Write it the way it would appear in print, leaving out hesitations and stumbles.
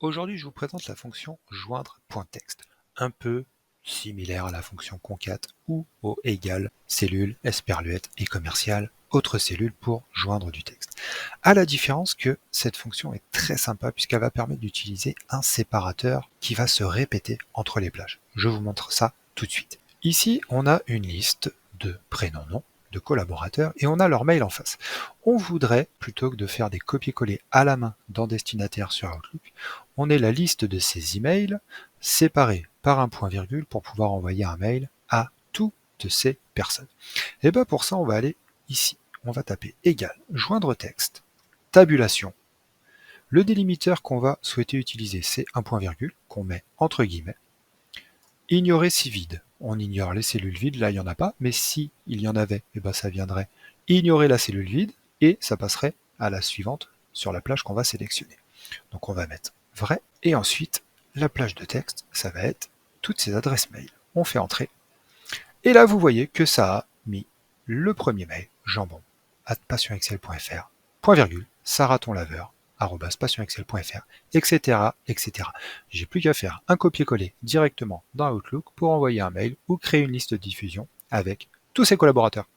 Aujourd'hui, je vous présente la fonction joindre.text, un peu similaire à la fonction concat ou au égal cellule, esperluette et commercial, autre cellule pour joindre du texte. À la différence que cette fonction est très sympa puisqu'elle va permettre d'utiliser un séparateur qui va se répéter entre les plages. Je vous montre ça tout de suite. Ici, on a une liste de prénoms-noms de collaborateurs et on a leur mail en face. On voudrait, plutôt que de faire des copier-coller à la main dans Destinataire sur Outlook, on ait la liste de ces emails séparés par un point-virgule pour pouvoir envoyer un mail à toutes ces personnes. Et bien pour ça, on va aller ici. On va taper égal, joindre texte, tabulation. Le délimiteur qu'on va souhaiter utiliser, c'est un point-virgule qu'on met entre guillemets. Ignorer si vide. On ignore les cellules vides, là il n'y en a pas, mais si il y en avait, et ben ça viendrait ignorer la cellule vide et ça passerait à la suivante sur la plage qu'on va sélectionner. Donc on va mettre vrai et ensuite la plage de texte, ça va être toutes ces adresses mail. On fait entrer et là vous voyez que ça a mis le premier mail jambon@passionexcel.fr, point virgule, saratonlaveur @passionexcel.fr, etc., etc. J'ai plus qu'à faire un copier-coller directement dans Outlook pour envoyer un mail ou créer une liste de diffusion avec tous ses collaborateurs.